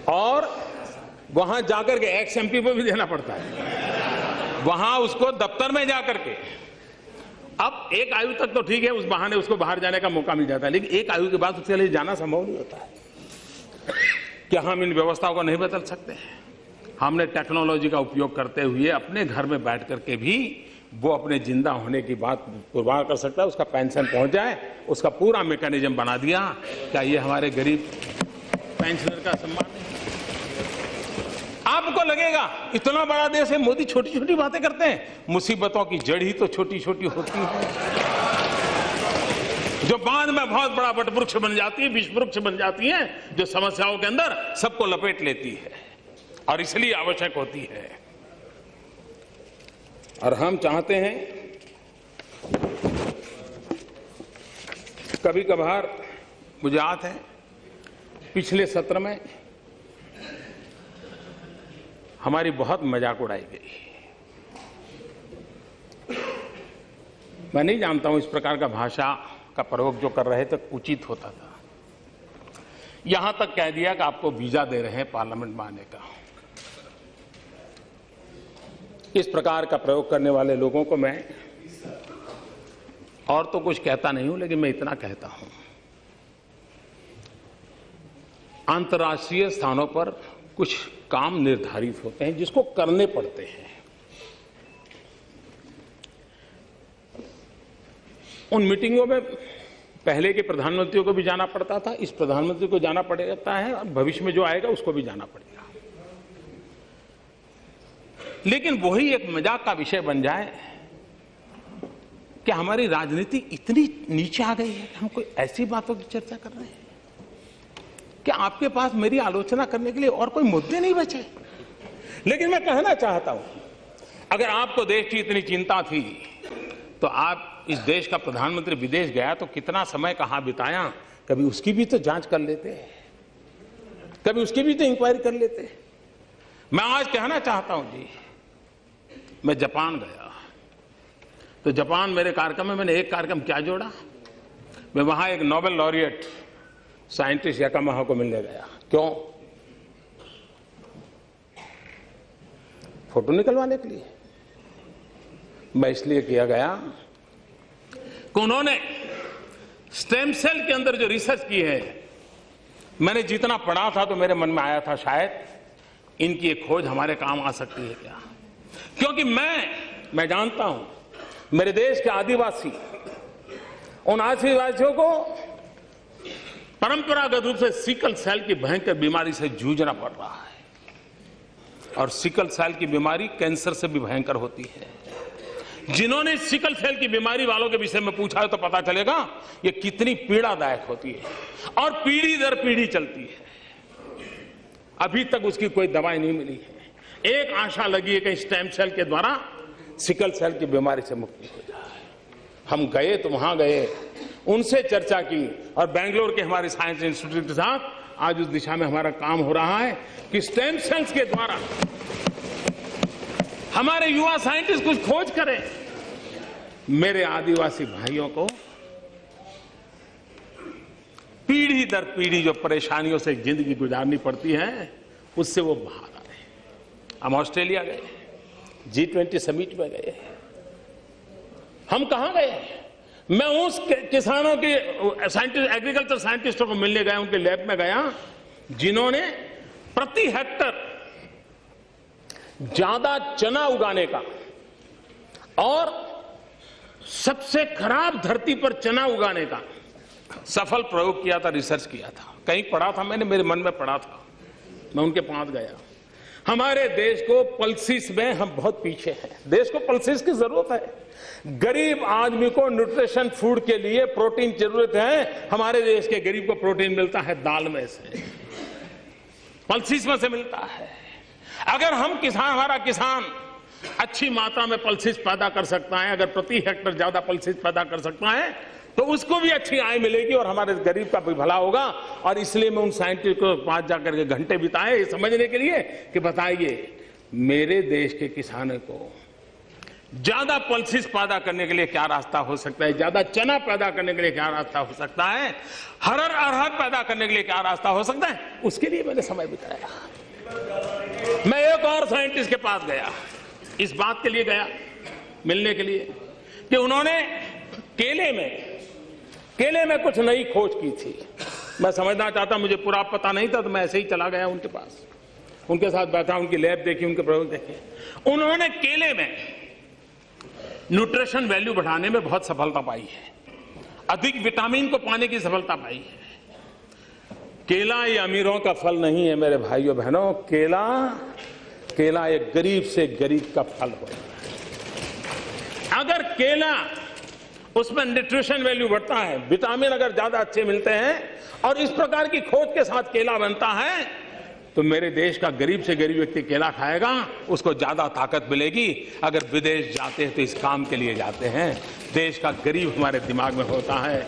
और वहां जाकर के एक्स एमपी को भी देना पड़ता है, वहां उसको दफ्तर में जाकर के। अब एक आयु तक तो ठीक है, उस बहाने उसको बाहर जाने का मौका मिल जाता है, लेकिन एक आयु के बाद उसके लिए जाना संभव नहीं होता है। क्या हम इन व्यवस्थाओं को नहीं बदल सकते? हमने टेक्नोलॉजी का उपयोग करते हुए अपने घर में बैठ करके भी वो अपने जिंदा होने की बात कुर्बान कर सकता है, उसका पेंशन पहुंच जाए, उसका पूरा मैकेनिज्म बना दिया। क्या ये हमारे गरीब पेंशनर का सम्मान है? आपको लगेगा इतना बड़ा देश है, मोदी छोटी छोटी बातें करते हैं। मुसीबतों की जड़ ही तो छोटी छोटी होती है, जो बाद में बहुत बड़ा वटवृक्ष बन जाती है, विश्व वृक्ष बन जाती है, जो समस्याओं के अंदर सबको लपेट लेती है और इसलिए आवश्यक होती है। और हम चाहते हैं, कभी कभार मुझे याद है पिछले सत्र में हमारी बहुत मजाक उड़ाई गई। मैं नहीं जानता हूं इस प्रकार का भाषा का प्रयोग जो कर रहे थे उचित होता था। यहां तक कह दिया कि आपको वीजा दे रहे हैं पार्लियामेंट में आने का। इस प्रकार का प्रयोग करने वाले लोगों को मैं और तो कुछ कहता नहीं हूं, लेकिन मैं इतना कहता हूं, अंतर्राष्ट्रीय स्थानों पर कुछ काम निर्धारित होते हैं जिसको करने पड़ते हैं। उन मीटिंगों में पहले के प्रधानमंत्रियों को भी जाना पड़ता था, इस प्रधानमंत्री को जाना पड़ता है और भविष्य में जो आएगा उसको भी जाना पड़ेगा। लेकिन वही एक मजाक का विषय बन जाए कि हमारी राजनीति इतनी नीचे आ गई है कि हम कोई ऐसी बातों की चर्चा कर रहे हैं कि आपके पास मेरी आलोचना करने के लिए और कोई मुद्दे नहीं बचे। लेकिन मैं कहना चाहता हूं, अगर आपको देश की इतनी चिंता थी तो आप इस देश का प्रधानमंत्री विदेश गया तो कितना समय कहां बिताया, कभी उसकी भी तो जांच कर लेते, कभी उसकी भी तो इंक्वायरी कर लेते। मैं आज कहना चाहता हूं जी, मैं जापान गया तो जापान मेरे कार्यक्रम में मैंने एक कार्यक्रम क्या जोड़ा, मैं वहां एक नोबेल लॉरिएट साइंटिस्ट याकामाहा को मिलने गया। क्यों? फोटो निकलवाने के लिए। मैं इसलिए किया गया कि उन्होंने स्टेम सेल के अंदर जो रिसर्च की है, मैंने जितना पढ़ा था तो मेरे मन में आया था शायद इनकी एक खोज हमारे काम आ सकती है क्या। क्योंकि मैं जानता हूं मेरे देश के आदिवासी, उन आदिवासियों को परंपरागत रूप से सिकल सेल की भयंकर बीमारी से जूझना पड़ रहा है, और सिकल सेल की बीमारी कैंसर से भी भयंकर होती है। जिन्होंने सिकल सेल की बीमारी वालों के विषय में पूछा है तो पता चलेगा ये कितनी पीड़ादायक होती है और पीढ़ी दर पीढ़ी चलती है। अभी तक उसकी कोई दवाई नहीं मिली है। एक आशा लगी है कि स्टेम सेल के द्वारा सिकल सेल की बीमारी से मुक्ति हो जाए। हम गए तो वहां गए, उनसे चर्चा की और बेंगलोर के हमारे साइंस इंस्टीट्यूट के साथ आज उस दिशा में हमारा काम हो रहा है कि स्टेम सेल्स के द्वारा हमारे युवा साइंटिस्ट कुछ खोज करें। मेरे आदिवासी भाइयों को पीढ़ी दर पीढ़ी जो परेशानियों से जिंदगी गुजारनी पड़ती है उससे वो बाहर आ रहे। हम ऑस्ट्रेलिया गए, G20 समिट में गए। हम कहां गए? मैं उस किसानों के साइंटिस्ट, एग्रीकल्चर साइंटिस्टों को मिलने गया, उनके लैब में गया जिन्होंने प्रति हेक्टर ज्यादा चना उगाने का और सबसे खराब धरती पर चना उगाने का सफल प्रयोग किया था, रिसर्च किया था। कहीं पढ़ा था मैंने, मेरे मन में पढ़ा था, मैं उनके पास गया। हमारे देश को पल्सिस में हम बहुत पीछे हैं। देश को पल्सिस की जरूरत है। गरीब आदमी को न्यूट्रिशन फूड के लिए प्रोटीन जरूरत है। हमारे देश के गरीब को प्रोटीन मिलता है दाल में से, पल्सिस में से मिलता है। अगर हम किसान, हमारा किसान अच्छी मात्रा में पल्सिस पैदा कर सकता है, अगर प्रति हेक्टर ज्यादा पल्सिस पैदा कर सकता है तो उसको भी अच्छी आय मिलेगी और हमारे गरीब का भी भला होगा। और इसलिए मैं उन साइंटिस्ट को पास जाकर के घंटे बिताए ये समझने के लिए कि बताइए मेरे देश के किसानों को ज्यादा पल्सिस पैदा करने के लिए क्या रास्ता हो सकता है, ज्यादा चना पैदा करने के लिए क्या रास्ता हो सकता है, अरहर पैदा करने के लिए क्या रास्ता हो सकता है, उसके लिए मैंने समय बिताया। मैं एक और साइंटिस्ट के पास गया, इस बात के लिए गया मिलने के लिए कि उन्होंने केले में कुछ नई खोज की थी। मैं समझना चाहता, मुझे पूरा पता नहीं था, तो मैं ऐसे ही चला गया उनके पास, उनके साथ बैठा, उनकी लैब देखी, उनके प्रयोग देखे। उन्होंने केले में न्यूट्रिशन वैल्यू बढ़ाने में बहुत सफलता पाई है, अधिक विटामिन को पाने की सफलता पाई है। केला ये अमीरों का फल नहीं है मेरे भाइयों बहनों, केला एक गरीब से गरीब का फल होता है। अगर केला उसमें न्यूट्रिशन वैल्यू बढ़ता है, विटामिन अगर ज्यादा अच्छे मिलते हैं और इस प्रकार की खोज के साथ केला बनता है, तो मेरे देश का गरीब से गरीब व्यक्ति केला खाएगा, उसको ज्यादा ताकत मिलेगी। अगर विदेश जाते हैं तो इस काम के लिए जाते हैं। देश का गरीब हमारे दिमाग में होता है,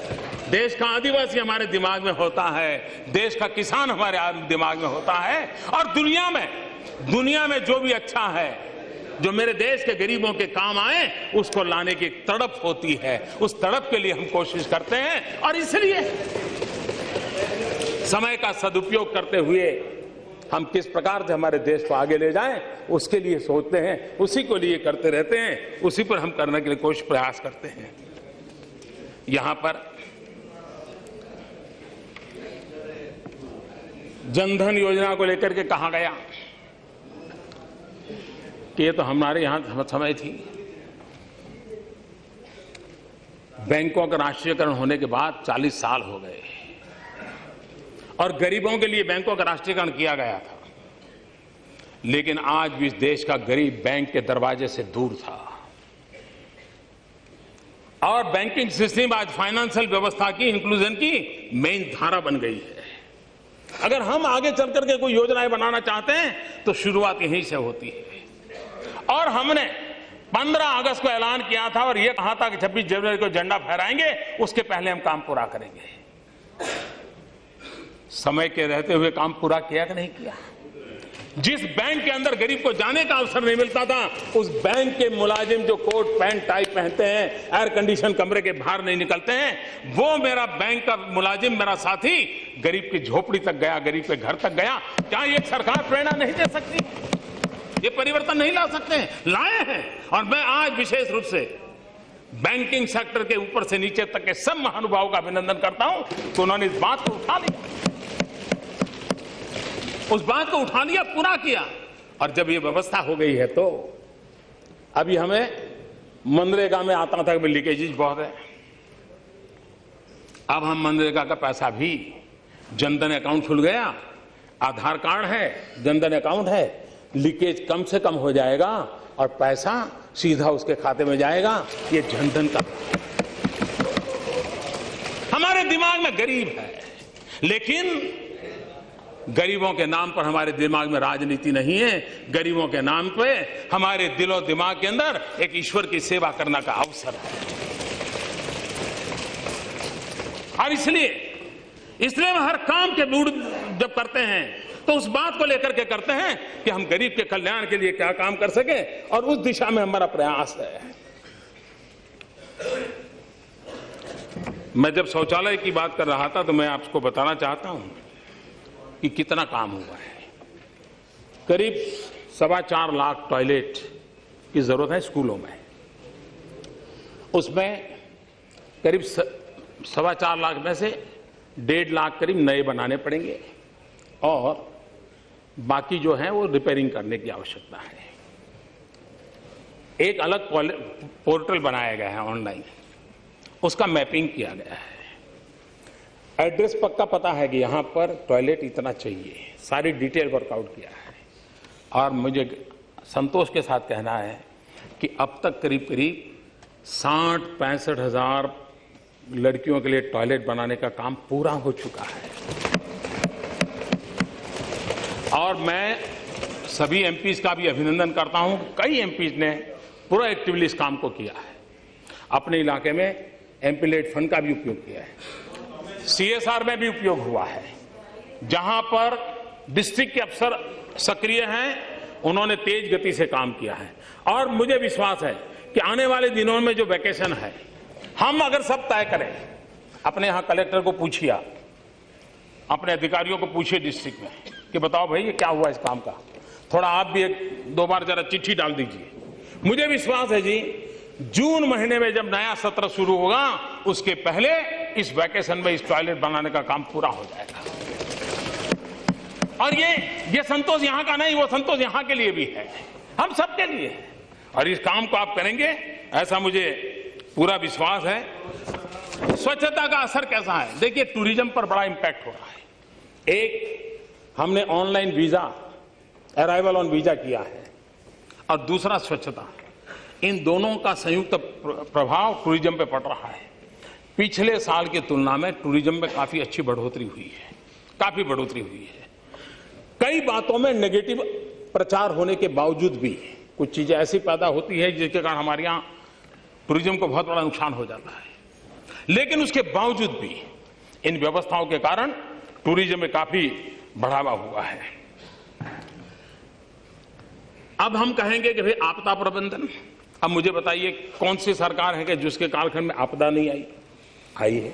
देश का आदिवासी हमारे दिमाग में होता है, देश का किसान हमारे दिमाग में होता है। और दुनिया में जो भी अच्छा है, जो मेरे देश के गरीबों के काम आए, उसको लाने की एक तड़प होती है। उस तड़प के लिए हम कोशिश करते हैं और इसलिए समय का सदुपयोग करते हुए हम किस प्रकार से हमारे देश को आगे ले जाएं, उसके लिए सोचते हैं, उसी को लिए करते रहते हैं, उसी पर हम करने के लिए कोशिश प्रयास करते हैं। यहां पर जनधन योजना को लेकर के कहा गया कि ये तो हमारे यहां समय थी। बैंकों का राष्ट्रीयकरण होने के बाद 40 साल हो गए और गरीबों के लिए बैंकों का राष्ट्रीयकरण किया गया था, लेकिन आज भी इस देश का गरीब बैंक के दरवाजे से दूर था। और बैंकिंग सिस्टम आज फाइनेंशियल व्यवस्था की इंक्लूजन की मेन धारा बन गई है। अगर हम आगे चल करके कोई योजनाएं बनाना चाहते हैं तो शुरुआत यहीं से होती है। और हमने 15 अगस्त को ऐलान किया था और यह कहा था कि 26 जनवरी को झंडा फहराएंगे, उसके पहले हम काम पूरा करेंगे। समय के रहते हुए काम पूरा किया कि नहीं किया? जिस बैंक के अंदर गरीब को जाने का अवसर नहीं मिलता था, उस बैंक के मुलाजिम जो कोट पैंट टाई पहनते हैं, एयर कंडीशन कमरे के बाहर नहीं निकलते हैं, वो मेरा बैंक का मुलाजिम, मेरा साथी गरीब की झोपड़ी तक गया, गरीब के घर तक गया। क्या ये सरकार प्रेरणा नहीं दे सकती? ये परिवर्तन नहीं ला सकते हैं? लाए हैं। और मैं आज विशेष रूप से बैंकिंग सेक्टर के ऊपर से नीचे तक के सब महानुभावों का अभिनंदन करता हूं कि उन्होंने इस बात को उठा लिया, उस बात को उठा लिया, पूरा किया। और जब ये व्यवस्था हो गई है तो अभी हमें मनरेगा में आता था कि लीकेजेज बहुत है, अब हम मनरेगा का पैसा भी, जनधन अकाउंट खुल गया, आधार कार्ड है, जनधन अकाउंट है, लीकेज कम से कम हो जाएगा और पैसा सीधा उसके खाते में जाएगा। ये जनधन का, हमारे दिमाग में गरीब है, लेकिन गरीबों के नाम पर हमारे दिमाग में राजनीति नहीं है। गरीबों के नाम पे हमारे दिलो दिमाग के अंदर एक ईश्वर की सेवा करने का अवसर है। और इसलिए हम हर काम के मूड जब करते हैं तो उस बात को लेकर के करते हैं कि हम गरीब के कल्याण के लिए क्या काम कर सके, और उस दिशा में हमारा प्रयास है। मैं जब शौचालय की बात कर रहा था तो मैं आपको बताना चाहता हूं कि कितना काम हुआ है। करीब 4.25 लाख टॉयलेट की जरूरत है स्कूलों में, उसमें करीब 4.25 लाख में से 1.5 लाख करीब नए बनाने पड़ेंगे और बाकी जो है वो रिपेयरिंग करने की आवश्यकता है। एक अलग पोर्टल बनाया गया है ऑनलाइन, उसका मैपिंग किया गया है, एड्रेस पक्का पता है कि यहां पर टॉयलेट इतना चाहिए, सारी डिटेल वर्कआउट किया है। और मुझे संतोष के साथ कहना है कि अब तक करीब 60-65 हजार लड़कियों के लिए टॉयलेट बनाने का काम पूरा हो चुका है। और मैं सभी एमपीज का भी अभिनंदन करता हूं, कई एमपीज ने पूरा एक्टिवली इस काम को किया है। अपने इलाके में एमपीलेट फंड का भी उपयोग किया है, सीएसआर में भी उपयोग हुआ है। जहां पर डिस्ट्रिक्ट के अफसर सक्रिय हैं, उन्होंने तेज गति से काम किया है। और मुझे विश्वास है कि आने वाले दिनों में जो वैकेशन है, हम अगर सब तय करें, अपने यहां कलेक्टर को पूछिए, अपने अधिकारियों को पूछिए डिस्ट्रिक्ट में कि बताओ भाई ये क्या हुआ इस काम का, थोड़ा आप भी 2 बार जरा चिट्ठी डाल दीजिए। मुझे विश्वास है जी, जून महीने में जब नया सत्र शुरू होगा, उसके पहले इस वैकेशन में इस टॉयलेट बनाने का काम पूरा हो जाएगा। और ये संतोष यहां का नहीं, वो संतोष यहां के लिए भी है, हम सबके लिए है। और इस काम को आप करेंगे ऐसा मुझे पूरा विश्वास है। स्वच्छता का असर कैसा है? देखिए, टूरिज्म पर बड़ा इंपैक्ट हो रहा है। एक, हमने online visa, arrival on visa किया है, और दूसरा स्वच्छता। इन दोनों का संयुक्त प्रभाव टूरिज्म पे पड़ रहा है। पिछले साल की तुलना में टूरिज्म में काफी अच्छी बढ़ोतरी हुई है, काफी बढ़ोतरी हुई है। कई बातों में नेगेटिव प्रचार होने के बावजूद भी कुछ चीजें ऐसी पैदा होती है जिसके कारण हमारे यहां टूरिज्म को बहुत बड़ा नुकसान हो जाता है, लेकिन उसके बावजूद भी इन व्यवस्थाओं के कारण टूरिज्म में काफी बढ़ावा हुआ है। अब हम कहेंगे कि भाई आपदा प्रबंधन, अब मुझे बताइए कौन सी सरकार है कि जिसके कालखंड में आपदा नहीं आई है?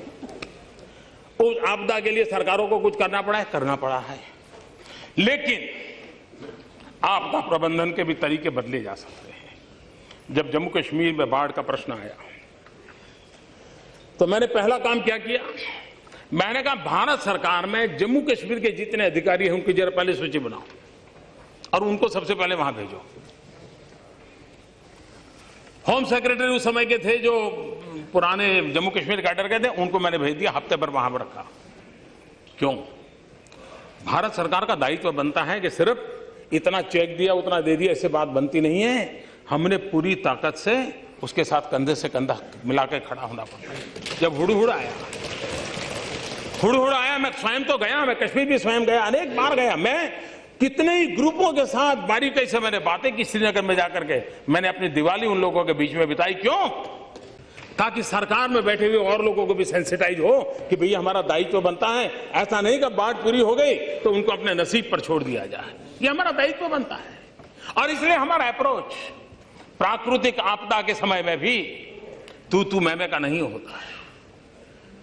उस आपदा के लिए सरकारों को कुछ करना पड़ा है, करना पड़ा है, लेकिन आपदा प्रबंधन के भी तरीके बदले जा सकते हैं। जब जम्मू कश्मीर में बाढ़ का प्रश्न आया तो मैंने पहला काम क्या किया, मैंने कहा भारत सरकार में जम्मू कश्मीर के जितने अधिकारी हैं उनकी जरा पहले सूची बनाओ और उनको सबसे पहले वहां भेजो। होम सेक्रेटरी उस समय के थे जो पुराने जम्मू कश्मीर कैडर के थे, उनको मैंने भेज दिया, हफ्ते भर वहां पर रखा। क्यों? भारत सरकार का दायित्व बनता है कि सिर्फ इतना चेक दिया उतना दे दिया इससे बात बनती नहीं है। हमने पूरी ताकत से उसके साथ कंधे से कंधा मिलाकर खड़ा होना पड़ता है। जब हुड़हुड़ आया, मैं स्वयं तो गया, मैं कश्मीर भी स्वयं गया, अनेक बार गया। मैं कितने ही ग्रुपों के साथ बारीकी से मैंने बातें की श्रीनगर में जाकर के। मैंने अपनी दिवाली उन लोगों के बीच में बिताई। क्यों? ताकि सरकार में बैठे हुए और लोगों को भी सेंसिटाइज हो कि भैया हमारा दायित्व बनता है। ऐसा नहीं कि बाढ़ पूरी हो गई तो उनको अपने नसीब पर छोड़ दिया जाए, ये हमारा दायित्व बनता है। और इसलिए हमारा अप्रोच प्राकृतिक आपदा के समय में भी तू मैं का नहीं होता है,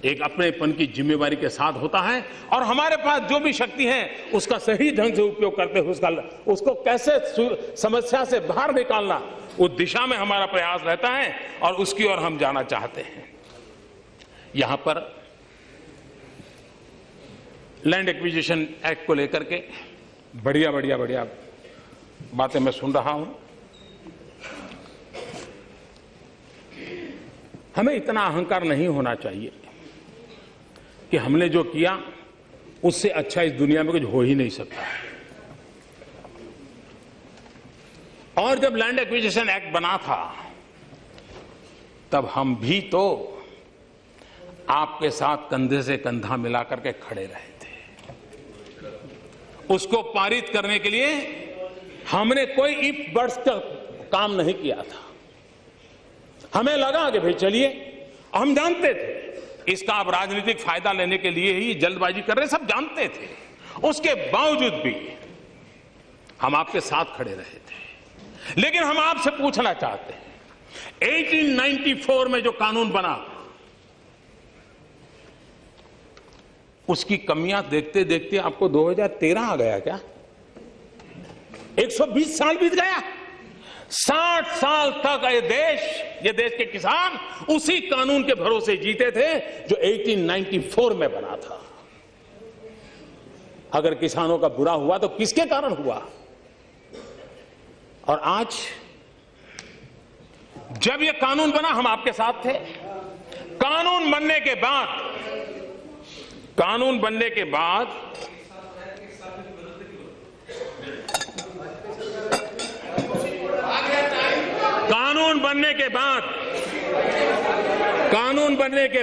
एक अपनेपन की जिम्मेवारी के साथ होता है। और हमारे पास जो भी शक्ति है उसका सही ढंग से उपयोग करते हुए उसको कैसे समस्या से बाहर निकालना, उस दिशा में हमारा प्रयास रहता है और उसकी ओर हम जाना चाहते हैं। यहां पर लैंड एक्विजिशन एक्ट को लेकर के बढ़िया बातें मैं सुन रहा हूं। हमें इतना अहंकार नहीं होना चाहिए कि हमने जो किया उससे अच्छा इस दुनिया में कुछ हो ही नहीं सकता। और जब लैंड एक्विजिशन एक्ट बना था तब हम भी तो आपके साथ कंधे से कंधा मिलाकर के खड़े रहे थे। उसको पारित करने के लिए हमने कोई इफ बट्स का काम नहीं किया था। हमें लगा कि भाई चलिए, हम जानते थे इसका अब राजनीतिक फायदा लेने के लिए ही जल्दबाजी कर रहे, सब जानते थे। उसके बावजूद भी हम आपके साथ खड़े रहे थे। लेकिन हम आपसे पूछना चाहते हैं, 1894 में जो कानून बना उसकी कमियां देखते देखते आपको 2013 आ गया क्या? 120 साल बीत गया। 60 साल तक ये देश के किसान उसी कानून के भरोसे जीते थे जो 1894 में बना था। अगर किसानों का बुरा हुआ तो किसके कारण हुआ? और आज जब ये कानून बना हम आपके साथ थे। कानून बनने के बाद कानून बनने के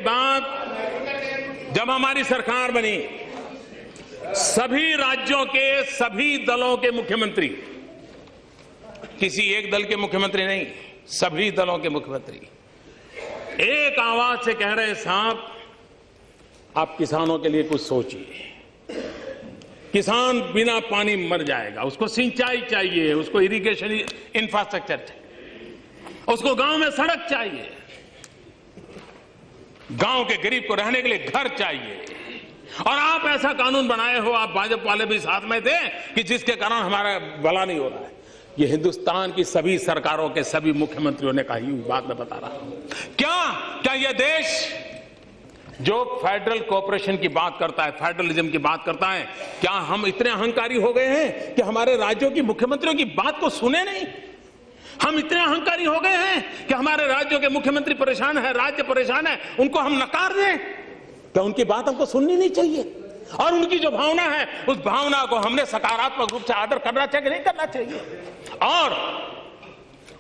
बाद जब हमारी सरकार बनी, सभी राज्यों के सभी दलों के मुख्यमंत्री, किसी एक दल के मुख्यमंत्री नहीं, सभी दलों के मुख्यमंत्री एक आवाज से कह रहे, साहब आप किसानों के लिए कुछ सोचिए। किसान बिना पानी मर जाएगा, उसको सिंचाई चाहिए, उसको इरिगेशन इंफ्रास्ट्रक्चर चाहिए, उसको गांव में सड़क चाहिए, गांव के गरीब को रहने के लिए घर चाहिए। और आप ऐसा कानून बनाए हो, आप भाजपा वाले भी साथ में थे, कि जिसके कारण हमारा भला नहीं हो रहा है। ये हिंदुस्तान की सभी सरकारों के सभी मुख्यमंत्रियों ने कही हुई बात मैं बता रहा हूं। क्या ये देश जो फेडरल कोऑपरेशन की बात करता है, फेडरलिज्म की बात करता है, क्या हम इतने अहंकारी हो गए हैं कि हमारे राज्यों की मुख्यमंत्रियों की बात को सुने नहीं? हम इतने अहंकारी हो गए हैं कि हमारे राज्यों के मुख्यमंत्री परेशान है, राज्य परेशान है, उनको हम नकार दें? क्या उनकी बात हमको सुननी नहीं चाहिए? और उनकी जो भावना है, उस भावना को हमने सकारात्मक रूप से आदर करना चाहिए, नहीं करना चाहिए? और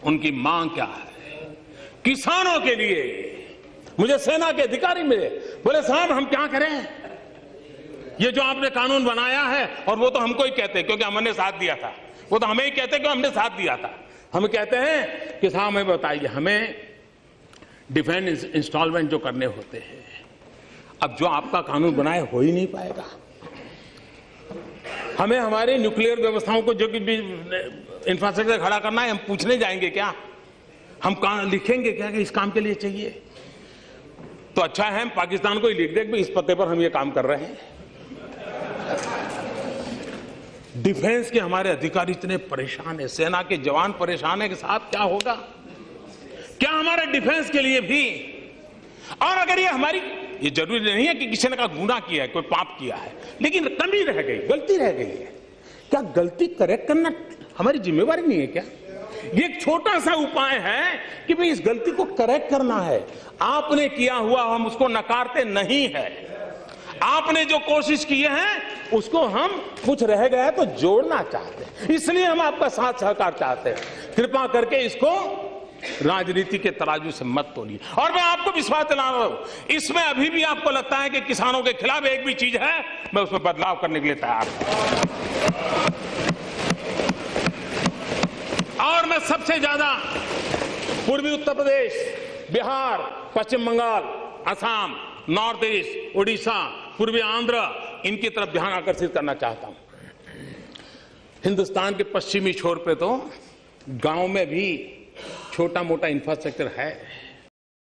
उनकी मांग क्या है? किसानों के लिए मुझे सेना के अधिकारी मिले, बोले साहब हम क्या करें, ये जो आपने कानून बनाया है, और वो तो हमको ही कहते क्योंकि हमने साथ दिया था, वो तो हमें ही कहते कि हमने साथ दिया था। हम कहते हैं कि साहब हमें बताइए, हमें डिफेंस इंस्टॉलमेंट जो करने होते हैं, अब जो आपका कानून बनाए हो ही नहीं पाएगा। हमें हमारे न्यूक्लियर व्यवस्थाओं को जो कि इंफ्रास्ट्रक्चर खड़ा करना है, हम पूछने जाएंगे क्या? हम लिखेंगे क्या कि इस काम के लिए चाहिए? तो अच्छा है हम पाकिस्तान को ही लिख दें कि इस पते पर हम ये काम कर रहे हैं। डिफेंस के हमारे अधिकारी इतने परेशान है, सेना के जवान परेशान है कि साहब क्या होगा? क्या हमारे डिफेंस के लिए भी? और अगर ये जरूरी नहीं है कि किसी ने का गुनाह किया है, कोई पाप किया है, लेकिन कमी रह गई, गलती रह गई है, क्या गलती करेक्ट करना हमारी जिम्मेवारी नहीं है क्या? ये एक छोटा सा उपाय है कि भाई इस गलती को करेक्ट करना है। आपने किया हुआ हम उसको नकारते नहीं है, आपने जो कोशिश की है उसको हम कुछ रह गया है तो जोड़ना चाहते हैं, इसलिए हम आपका साथ सहकार चाहते हैं। कृपा करके इसको राजनीति के तराजू से मत तोलिए। और मैं आपको विश्वास दिला रहा हूं, इसमें अभी भी आपको लगता है कि किसानों के खिलाफ एक भी चीज है, मैं उसमें बदलाव करने के लिए तैयार हूं। और मैं सबसे ज्यादा पूर्वी उत्तर प्रदेश, बिहार, पश्चिम बंगाल, असम, नॉर्थ ईस्ट, उड़ीसा, पूर्वी आंध्र, इनकी तरफ ध्यान आकर्षित करना चाहता हूं। हिंदुस्तान के पश्चिमी छोर पे तो गांव में भी छोटा मोटा इंफ्रास्ट्रक्चर है,